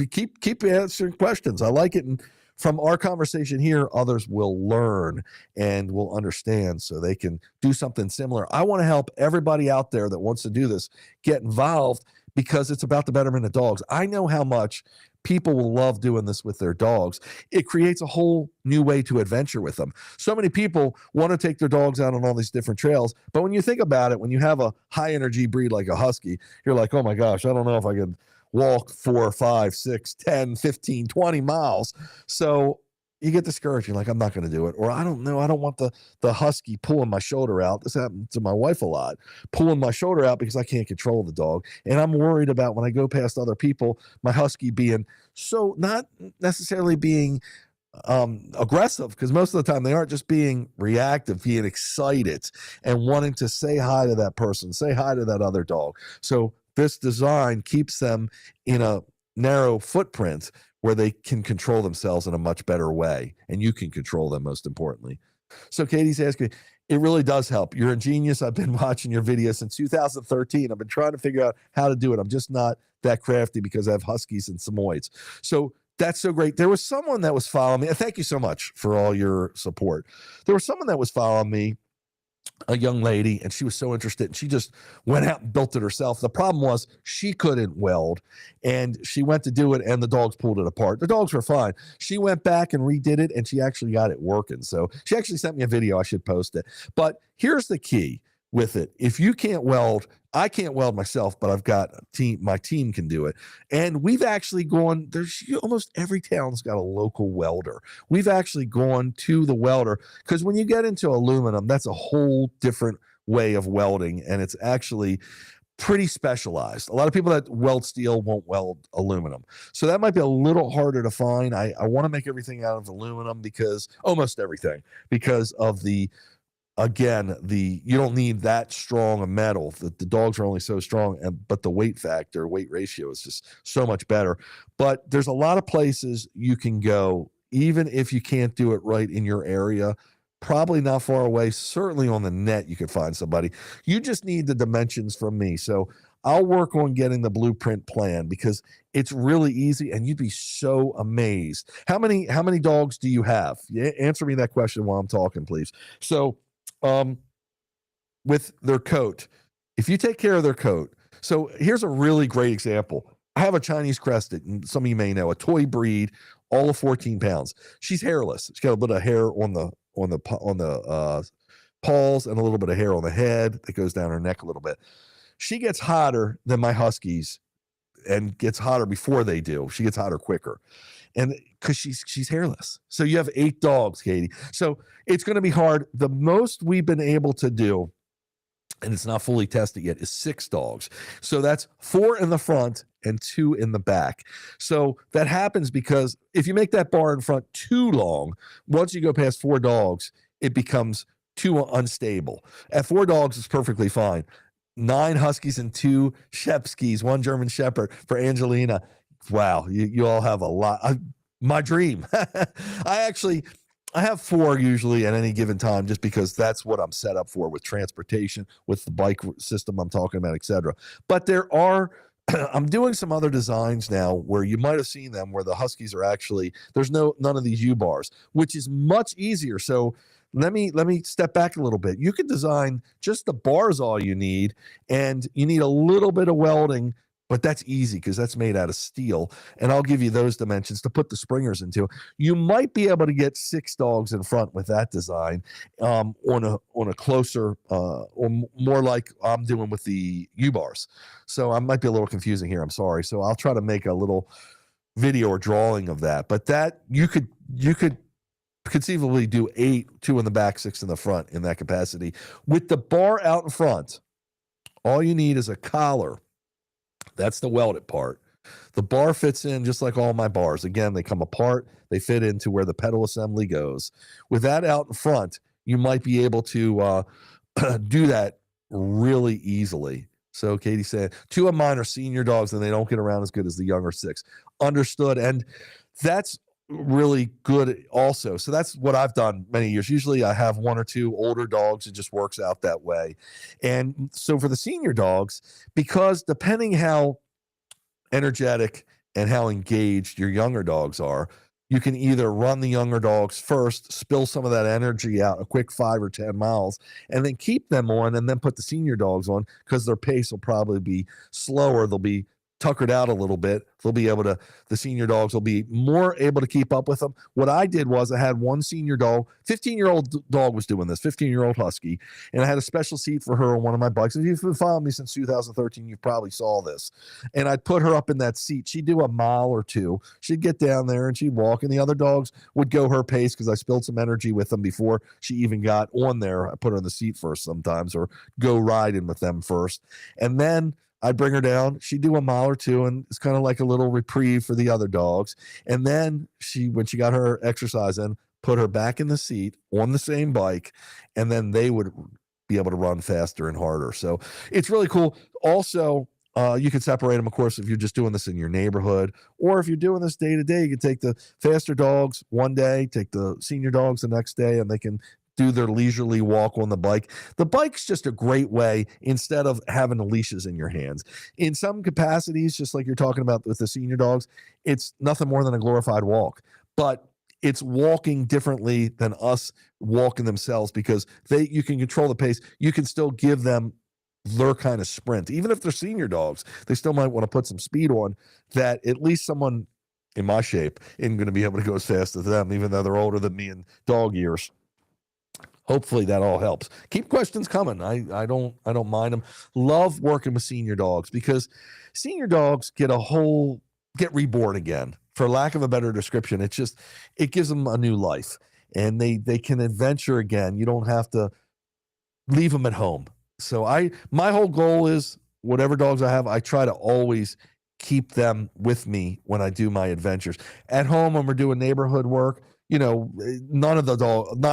Keep answering questions. I like it. And from our conversation here, others will learn and will understand so they can do something similar. I want to help everybody out there that wants to do this get involved because it's about the betterment of dogs. I know how much people will love doing this with their dogs. It creates a whole new way to adventure with them. So many people want to take their dogs out on all these different trails. But when you think about it, when you have a high energy breed like a Husky, you're like, oh my gosh, I don't know if I could walk 4, 5, 6, 10, 15, 20 miles. So you get discouraged. You're like, I'm not going to do it. Or I don't know. I don't want the Husky pulling my shoulder out. This happened to my wife a lot, pulling my shoulder out because I can't control the dog. And I'm worried about when I go past other people, my Husky being so not necessarily being aggressive, because most of the time they aren't, just being reactive, being excited and wanting to say hi to that person, say hi to that other dog. So this design keeps them in a narrow footprint where they can control themselves in a much better way, and you can control them, most importantly. So Katie's asking, it really does help. You're a genius. I've been watching your videos since 2013. I've been trying to figure out how to do it. I'm just not that crafty because I have Huskies and Samoyeds. So that's so great. There was someone that was following me. Thank you so much for all your support. There was someone that was following me, a young lady, and she was so interested, and she just went out and built it herself. The problem was she couldn't weld, and she went to do it, and the dogs pulled it apart. The dogs were fine. She went back and redid it, and she actually got it working. So she actually sent me a video. I should post it. But here's the key with it. If you can't weld, I can't weld myself, but I've got a team. My team can do it. And we've actually gone, there's almost every town's got a local welder. We've actually gone to the welder, because when you get into aluminum, that's a whole different way of welding. And it's actually pretty specialized. A lot of people that weld steel won't weld aluminum. So that might be a little harder to find. I want to make everything out of aluminum, because almost everything, because of the, again, you don't need that strong a metal. The dogs are only so strong, but the weight ratio is just so much better. But there's a lot of places you can go, even if you can't do it right in your area. Probably not far away. Certainly on the net, you can find somebody. You just need the dimensions from me. So I'll work on getting the blueprint plan, because it's really easy, and you'd be so amazed. How many dogs do you have? Answer me that question while I'm talking, please. So with their coat, if you take care of their coat. So here's a really great example. I have a Chinese crested, and some of you may know, a toy breed, all of 14 pounds. She's hairless. She's got a bit of hair on the paws, and a little bit of hair on the head that goes down her neck a little bit. She gets hotter than my Huskies, and gets hotter before they do. She gets hotter quicker. And because she's hairless. So you have 8 dogs, Katie. So it's going to be hard. The most we've been able to do, and it's not fully tested yet, is 6 dogs. So that's 4 in the front and 2 in the back. So that happens because if you make that bar in front too long, once you go past 4 dogs, it becomes too unstable. At 4 dogs, it's perfectly fine. 9 Huskies and 2 Shepskis, 1 German Shepherd for Angelina. Wow, you all have a lot. My dream. I have 4 usually at any given time, just because that's what I'm set up for with transportation, with the bike system I'm talking about, etc. But there are, I'm doing some other designs now where you might have seen them, where the Huskies are actually, there's none of these U-bars, which is much easier. So let me step back a little bit. You can design just the bars, all you need, and you need a little bit of welding. But that's easy because that's made out of steel, and I'll give you those dimensions to put the springers into. You might be able to get 6 dogs in front with that design on a closer or more like I'm doing with the U-bars. So I might be a little confusing here. I'm sorry. So I'll try to make a little video or drawing of that, but that you could conceivably do 8, 2 in the back, 6 in the front in that capacity. With the bar out in front, all you need is a collar. That's the welded part. The bar fits in just like all my bars. Again, they come apart. They fit into where the pedal assembly goes. With that out in front, you might be able to do that really easily. So Katie said, 2 of mine are senior dogs, and they don't get around as good as the younger 6. Understood. And that's really good also. So that's what I've done many years. Usually I have 1 or 2 older dogs. It just works out that way. And so for the senior dogs, because depending how energetic and how engaged your younger dogs are, you can either run the younger dogs first, spill some of that energy out a quick 5 or 10 miles, and then keep them on and then put the senior dogs on, because their pace will probably be slower. They'll be tuckered out a little bit. They'll be able to, the senior dogs will be more able to keep up with them. What I did was I had one senior dog, 15-year-old dog was doing this, 15-year-old Husky, and I had a special seat for her on one of my bikes. If you've been following me since 2013, you probably saw this. And I'd put her up in that seat. She'd do a mile or 2. She'd get down there and she'd walk, and the other dogs would go her pace because I spilled some energy with them before she even got on there. I put her in the seat first sometimes, or go riding with them first. And then I'd bring her down. She'd do a mile or 2, and it's kind of like a little reprieve for the other dogs. And then when she got her exercise in, put her back in the seat on the same bike, and then they would be able to run faster and harder. So it's really cool. Also, you can separate them, of course, if you're just doing this in your neighborhood, or if you're doing this day to day, you can take the faster dogs one day, take the senior dogs the next day, and they can do their leisurely walk on the bike. The bike's just a great way, instead of having the leashes in your hands. In some capacities, just like you're talking about with the senior dogs, it's nothing more than a glorified walk, but it's walking differently than us walking themselves, because you can control the pace. You can still give them their kind of sprint. Even if they're senior dogs, they still might want to put some speed on that. At least someone in my shape isn't going to be able to go as fast as them, even though they're older than me in dog years. Hopefully that all helps. Keep questions coming. I don't mind them. Love working with senior dogs, because senior dogs get reborn again. For lack of a better description, it gives them a new life, and they can adventure again. You don't have to leave them at home. So my whole goal is, whatever dogs I have, I try to always keep them with me when I do my adventures. At home, when we're doing neighborhood work, not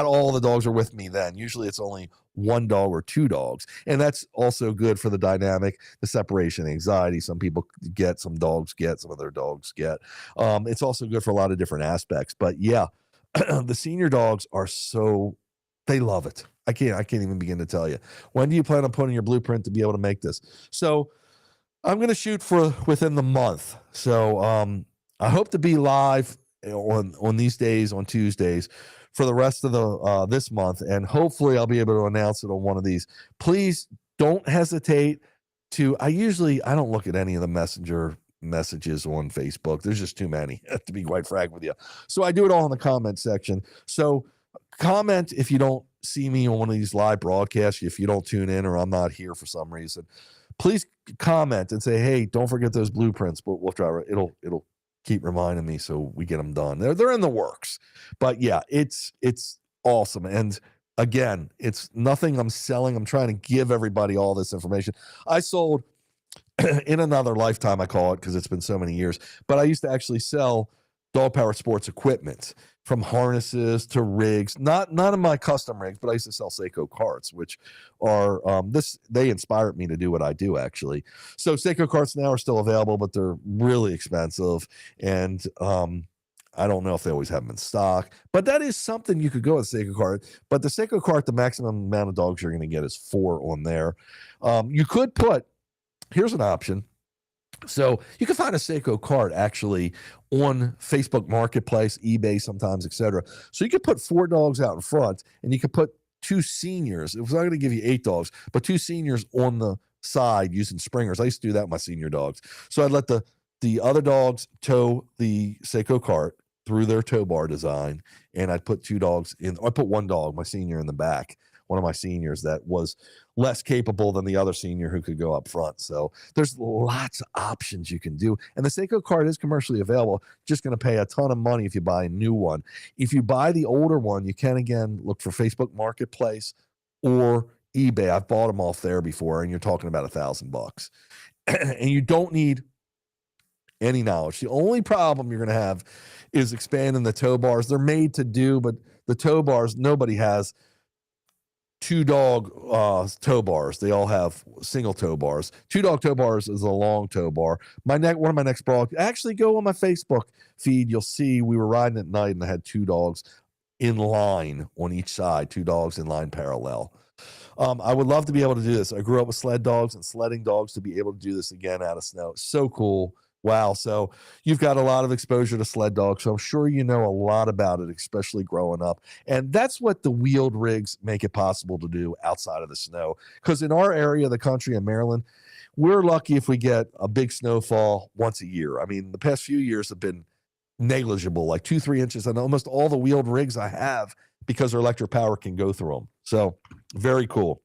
all the dogs are with me then. Usually it's only 1 dog or 2 dogs. And that's also good for the dynamic, the separation anxiety. Some people get, some dogs get, some other dogs get. It's also good for a lot of different aspects. But yeah, the senior dogs they love it. I can't even begin to tell you. When do you plan on putting your blueprint to be able to make this? So I'm going to shoot for within the month. So I hope to be live on these days, on Tuesdays, for the rest of this month, and hopefully I'll be able to announce it on one of these. Please don't hesitate to. I don't look at any of the messenger messages on Facebook. There's just too many, to be quite frank with you. So I do it all in the comment section. So comment if you don't see me on one of these live broadcasts, if you don't tune in or I'm not here for some reason. Please comment and say, hey, don't forget those blueprints, but WoofDriver, it'll keep reminding me so we get them done. They're in the works. But yeah, it's awesome. And again, it's nothing I'm selling. I'm trying to give everybody all this information. I sold in another lifetime, I call it, because it's been so many years, but I used to actually sell dog power sports equipment, from harnesses to rigs, not in my custom rigs, but I used to sell Seiko carts, which are they inspired me to do what I do, actually. So Seiko carts now are still available, but they're really expensive, and I don't know if they always have them in stock, but that is something you could go with Seiko cart. But the Seiko cart, the maximum amount of dogs you're going to get is 4 on there. You could here's an option. So you can find a Seiko cart actually on Facebook Marketplace, eBay sometimes, etc. So you could put 4 dogs out in front, and you could put 2 seniors. It was not going to give you 8 dogs, but 2 seniors on the side using springers. I used to do that with my senior dogs. So I'd let the other dogs tow the Seiko cart through their tow bar design, and I'd put 2 dogs in. I put 1 dog, my senior, in the back one of my seniors that was less capable than the other senior who could go up front. So there's lots of options you can do. And the Seiko card is commercially available, just going to pay a ton of money if you buy a new one. If you buy the older one, you can, again, look for Facebook Marketplace or eBay. I've bought them off there before, and you're talking about $1,000. And you don't need any knowledge. The only problem you're going to have is expanding the tow bars. They're made to do, but the tow bars, nobody has two dog tow bars. They all have single tow bars. Two dog tow bars is a long tow bar. One of my next blogs, actually go on my Facebook feed. You'll see we were riding at night and I had two dogs in line on each side, two dogs in line parallel. I would love to be able to do this. I grew up with sled dogs and sledding dogs. To be able to do this again out of snow, so cool. Wow. So you've got a lot of exposure to sled dogs. So I'm sure you know a lot about it, especially growing up. And that's what the wheeled rigs make it possible to do outside of the snow. Because in our area of the country in Maryland, we're lucky if we get a big snowfall once a year. I mean, the past few years have been negligible, like 2-3 inches, and almost all the wheeled rigs I have because their electric power can go through them. So very cool.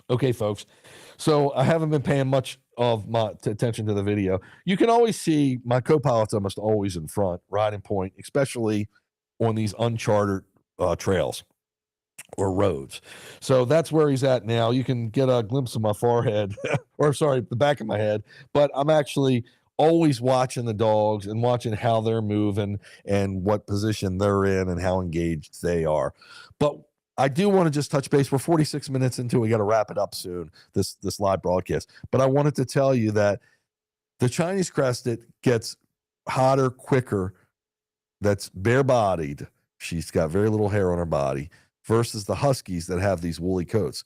Okay, folks. So I haven't been paying much of my attention to the video. You can always see my co-pilot's almost always in front, riding point, especially on these uncharted trails or roads. So that's where he's at now. You can get a glimpse of my forehead, or sorry, the back of my head, but I'm actually always watching the dogs and watching how they're moving and what position they're in and how engaged they are. But I do want to just touch base. We're 46 minutes into, we got to wrap it up soon, this live broadcast. But I wanted to tell you that the Chinese crested gets hotter quicker. That's bare-bodied. She's got very little hair on her body versus the Huskies that have these woolly coats.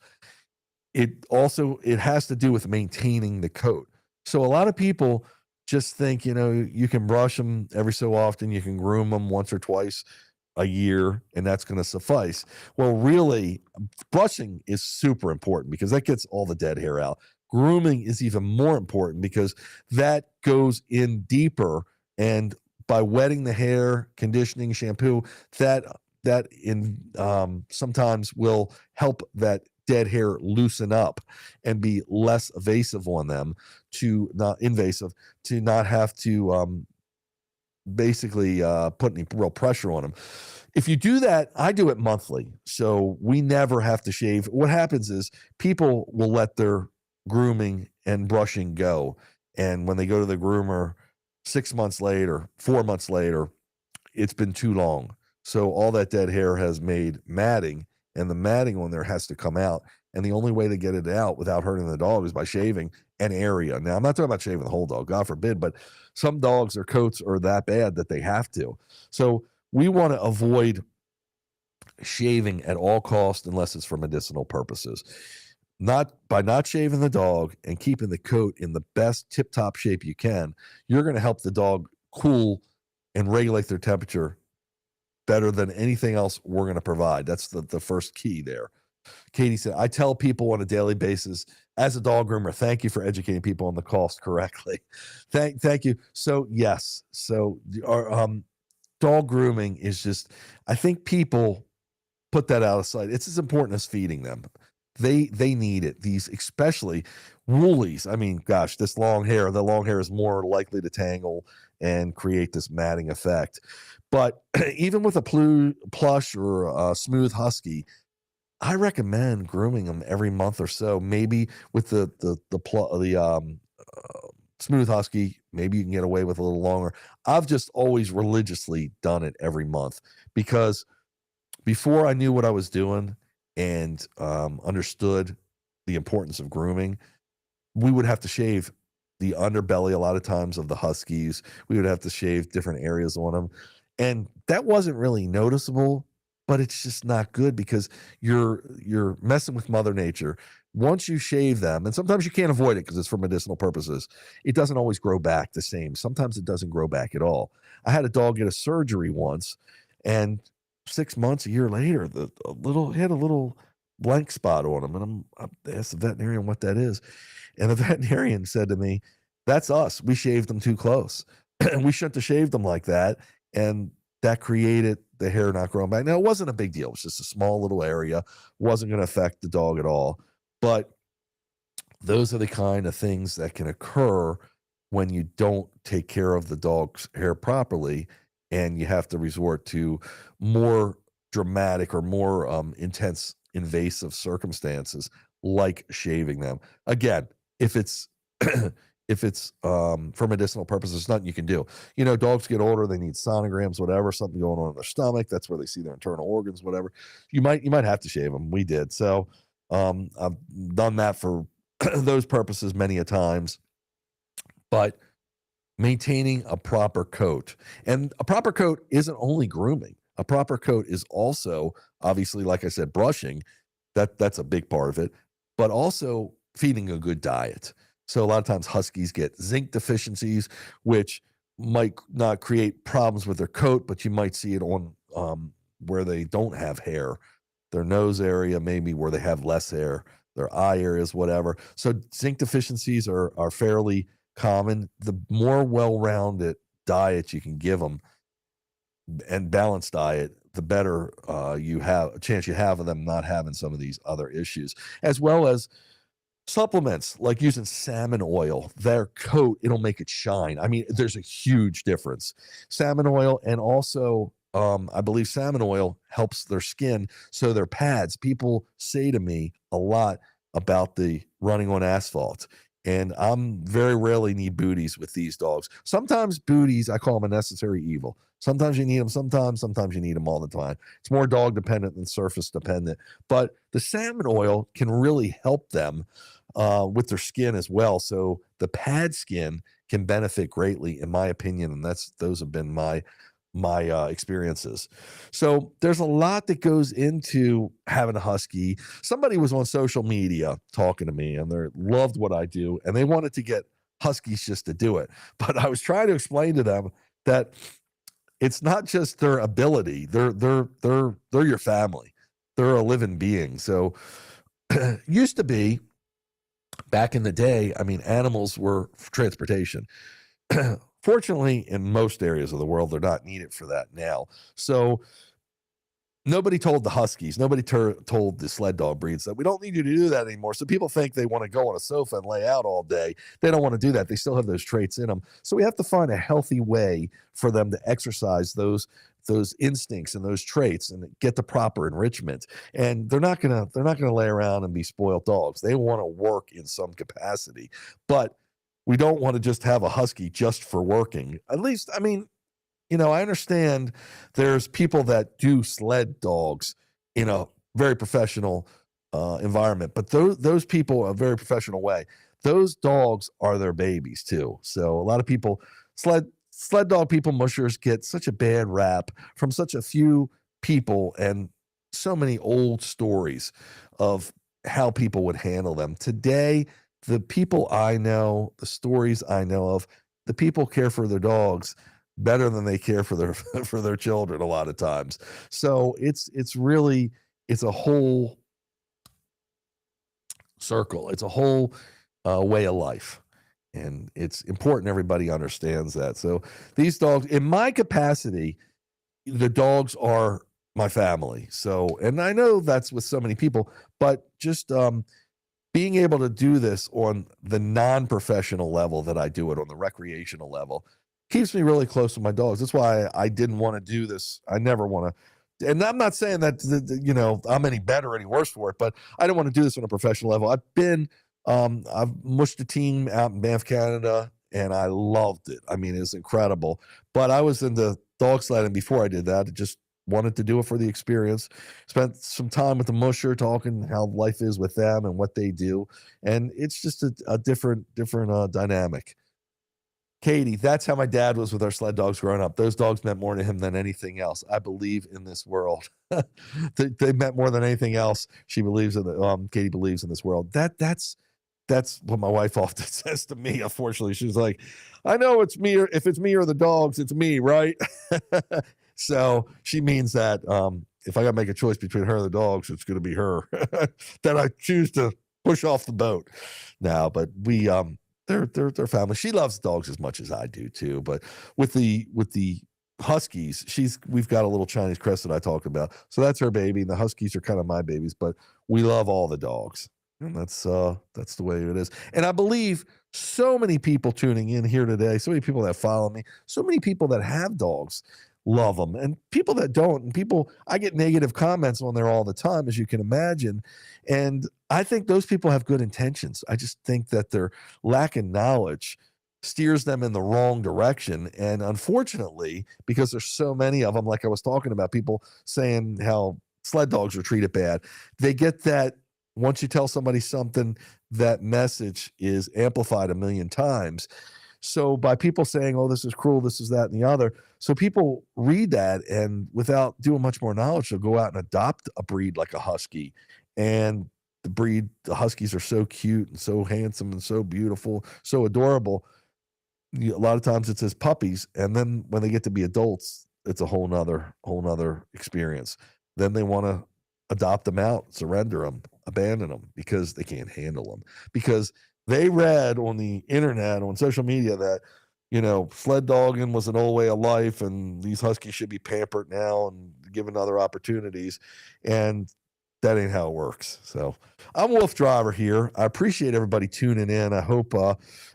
It has to do with maintaining the coat. So a lot of people just think, you can brush them every so often. You can groom them once or twice a year, and that's going to suffice. Well, really, brushing is super important because that gets all the dead hair out. Grooming is even more important because that goes in deeper, and by wetting the hair, conditioning, shampoo, that sometimes will help that dead hair loosen up and be less invasive on them, to not have to basically put any real pressure on them. If you do that, I do it monthly, so we never have to shave. What happens is people will let their grooming and brushing go, and when they go to the groomer 6 months later, 4 months later, it's been too long. So all that dead hair has made matting, and the matting on there has to come out. And the only way to get it out without hurting the dog is by shaving an area. Now, I'm not talking about shaving the whole dog, God forbid, but some dogs, their coats are that bad that they have to. So we want to avoid shaving at all costs unless it's for medicinal purposes. Not shaving the dog and keeping the coat in the best tip-top shape you can, you're going to help the dog cool and regulate their temperature better than anything else we're going to provide. That's the first key there. Katie said, I tell people on a daily basis, as a dog groomer, thank you for educating people on the cost correctly. Thank you. So yes. So our dog grooming is just, I think people put that out of sight. It's as important as feeding them. They need it. These, especially woolies. I mean, gosh, the long hair is more likely to tangle and create this matting effect. But even with a plush or a smooth husky, I recommend grooming them every month or so. Maybe with the smooth husky, maybe you can get away with a little longer. I've just always religiously done it every month because before I knew what I was doing and understood the importance of grooming, we would have to shave the underbelly a lot of times of the Huskies. We would have to shave different areas on them. And that wasn't really noticeable, but it's just not good because you're messing with Mother Nature. Once you shave them, and sometimes you can't avoid it because it's for medicinal purposes, it doesn't always grow back the same. Sometimes it doesn't grow back at all. I had a dog get a surgery once, and 6 months, a year later, had a little blank spot on him. And I asked the veterinarian what that is. And the veterinarian said to me, that's us. We shaved them too close. And we shouldn't have shaved them like that. And that created the hair not growing back. Now, it wasn't a big deal. It was just a small little area. Wasn't going to affect the dog at all. But those are the kind of things that can occur when you don't take care of the dog's hair properly, and you have to resort to more dramatic or more intense invasive circumstances like shaving them. Again, if it's if it's for medicinal purposes, there's nothing you can do. You know, dogs get older, they need sonograms, whatever, something going on in their stomach. That's where they see their internal organs, whatever. You might have to shave them. We did. So I've done that for those purposes many a times. But maintaining a proper coat, and a proper coat isn't only grooming. A proper coat is also, obviously, like I said, brushing. That's a big part of it, but also feeding a good diet. So a lot of times Huskies get zinc deficiencies, which might not create problems with their coat, but you might see it on where they don't have hair, their nose area, maybe where they have less hair, their eye areas, whatever. So zinc deficiencies are fairly common. The more well-rounded diet you can give them and balanced diet, the better you have a chance you have of them not having some of these other issues, as well as supplements like using salmon oil. Their coat, it'll make it shine. I mean, there's a huge difference. Salmon oil, and also I believe salmon oil helps their skin. So their pads, people say to me a lot about the running on asphalt, and I'm very rarely need booties with these dogs. Sometimes booties, I call them a necessary evil. Sometimes you need them, sometimes you need them all the time. It's more dog dependent than surface dependent. But the salmon oil can really help them with their skin as well. So the pad skin can benefit greatly, in my opinion, and those have been my experiences. So there's a lot that goes into having a Husky. Somebody was on social media talking to me, and they loved what I do, and they wanted to get Huskies just to do it. But I was trying to explain to them that it's not just their ability. They're your family. They're a living being. So used to be, back in the day, I mean, animals were transportation. Fortunately, in most areas of the world, they're not needed for that now. So nobody told the Huskies, nobody told the sled dog breeds that we don't need you to do that anymore. So people think they want to go on a sofa and lay out all day. They don't want to do that. They still have those traits in them. So we have to find a healthy way for them to exercise those instincts and those traits and get the proper enrichment. And they're not gonna lay around and be spoiled dogs. They want to work in some capacity, but we don't want to just have a Husky just for working. At least, I mean, you know, I understand there's people that do sled dogs in a very professional environment, but those people, a very professional way, those dogs are their babies too. So a lot of people, sled dog people, mushers, get such a bad rap from such a few people and so many old stories of how people would handle them. Today, the people I know, the stories I know of, the people care for their dogs better than they care for their for their children a lot of times. So it's a whole circle. It's a whole way of life. And it's important everybody understands that. So these dogs, in my capacity, the dogs are my family. So, and I know that's with so many people, but just being able to do this on the non-professional level that I do it, on the recreational level, keeps me really close to my dogs. That's why I didn't want to do this. I never want to, and I'm not saying that, you know, I'm any better or any worse for it, but I don't want to do this on a professional level. I've mushed a team out in Banff, Canada, and I loved it. I mean, it's incredible. But I was into dog sledding before I did that. I just wanted to do it for the experience. Spent some time with the musher, talking how life is with them and what they do. And it's just a different dynamic. Katie, that's how my dad was with our sled dogs growing up. Those dogs meant more to him than anything else. I believe in this world. they meant more than anything else. She believes in Katie believes in this world. That's what my wife often says to me. Unfortunately, she's like, I know it's me, or if it's me or the dogs, it's me, right? So she means that if I got to make a choice between her and the dogs, it's going to be her that I choose to push off the boat now. But we, they're family. She loves dogs as much as I do too. But with the Huskies. We've got a little Chinese Crested I talked about. So that's her baby. And the Huskies are kind of my babies, but we love all the dogs. And that's the way it is. And I believe so many people tuning in here today, so many people that follow me, so many people that have dogs love them, and people that don't. And people, I get negative comments on there all the time, as you can imagine. And I think those people have good intentions. I just think that their lack of knowledge steers them in the wrong direction. And unfortunately, because there's so many of them, like I was talking about, people saying how sled dogs are treated bad, they get that once you tell somebody something, that message is amplified a million times. So by people saying, oh, this is cruel, this is that, and the other. So people read that, and without doing much more knowledge, they'll go out and adopt a breed like a Husky. And the Huskies are so cute and so handsome and so beautiful, so adorable. A lot of times it's as puppies, and then when they get to be adults, it's a whole nother experience. Then they want to adopt them out, surrender them, abandon them, because they can't handle them, because they read on the internet, on social media, that sled dogging was an old way of life, and these Huskies should be pampered now and given other opportunities, and that ain't how it works. So I'm WoofDriver here. I appreciate everybody tuning in. I hope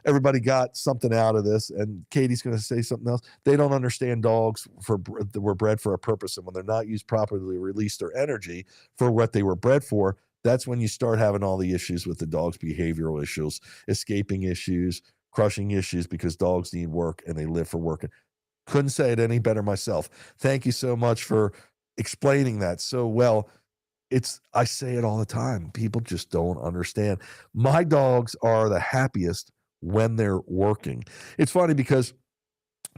everybody got something out of this. And Katie's going to say something else. They don't understand dogs were bred for a purpose, and when they're not used properly, release their energy for what they were bred for. That's when you start having all the issues with the dog's behavioral issues, escaping issues, crushing issues, because dogs need work and they live for work. Couldn't say it any better myself. Thank you so much for explaining that so well. I say it all the time. People just don't understand. My dogs are the happiest when they're working. It's funny because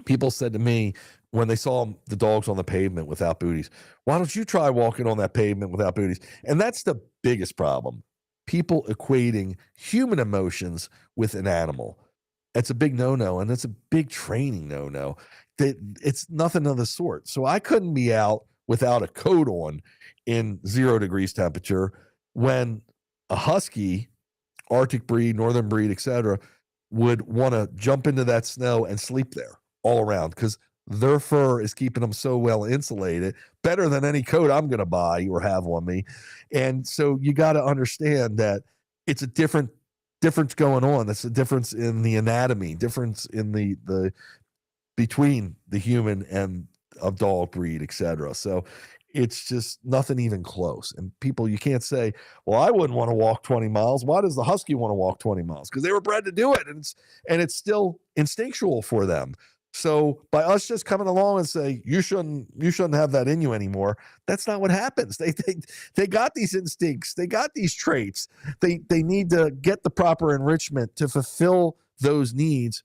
people said to me when they saw the dogs on the pavement without booties, why don't you try walking on that pavement without booties? And that's the biggest problem. People equating human emotions with an animal. It's a big no-no, and it's a big training no-no. It's nothing of the sort. So I couldn't be out without a coat on in 0 degrees temperature, when a Husky, Arctic breed, northern breed, etc., would want to jump into that snow and sleep there all around, because their fur is keeping them so well insulated, better than any coat I'm going to buy or have on me. And so you got to understand that it's a difference going on. That's a difference in the anatomy, difference in the between the human and a dog breed, etc. So it's just nothing even close. And people, you can't say, well, I wouldn't want to walk 20 miles. Why does the Husky want to walk 20 miles? Because they were bred to do it, and it's still instinctual for them. So by us just coming along and say you shouldn't have that in you anymore, that's not what happens. They got these instincts, they got these traits. They need to get the proper enrichment to fulfill those needs.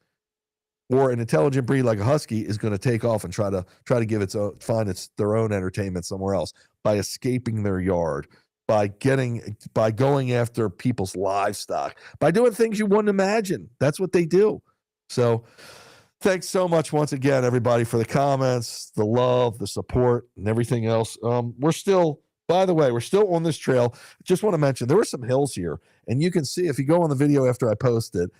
Or an intelligent breed like a Husky is going to take off and try to give find their own entertainment somewhere else, by escaping their yard, by going after people's livestock, by doing things you wouldn't imagine. That's what they do. So thanks so much once again, everybody, for the comments, the love, the support, and everything else. We're still on this trail. Just want to mention there were some hills here, and you can see if you go on the video after I post it.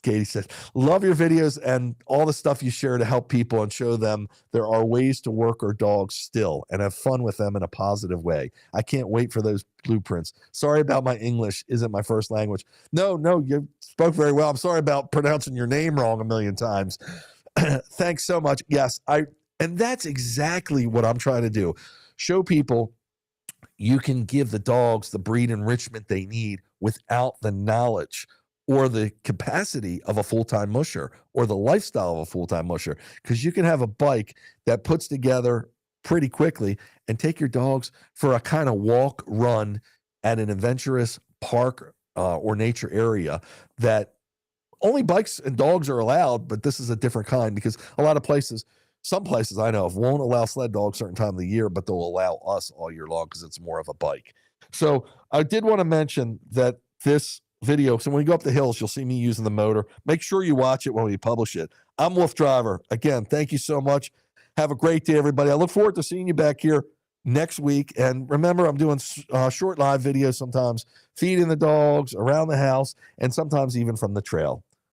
Katie says, love your videos and all the stuff you share to help people and show them there are ways to work our dogs still and have fun with them in a positive way. I can't wait for those blueprints. Sorry about my English isn't my first language. No, you spoke very well. I'm sorry about pronouncing your name wrong a million times. Thanks so much. Yes, and that's exactly what I'm trying to do. Show people you can give the dogs the breed enrichment they need without the knowledge or the capacity of a full-time musher or the lifestyle of a full-time musher, because you can have a bike that puts together pretty quickly and take your dogs for a kind of walk run at an adventurous park or nature area that only bikes and dogs are allowed, but this is a different kind, because a lot of places, some places I know of, won't allow sled dogs certain time of the year, but they'll allow us all year long because it's more of a bike. So I did want to mention that this video, so when you go up the hills, you'll see me using the motor. Make sure you watch it when we publish it. I'm WoofDriver. Again, thank you so much. Have a great day, everybody. I look forward to seeing you back here next week. And remember, I'm doing short live videos sometimes, feeding the dogs around the house, and sometimes even from the trail.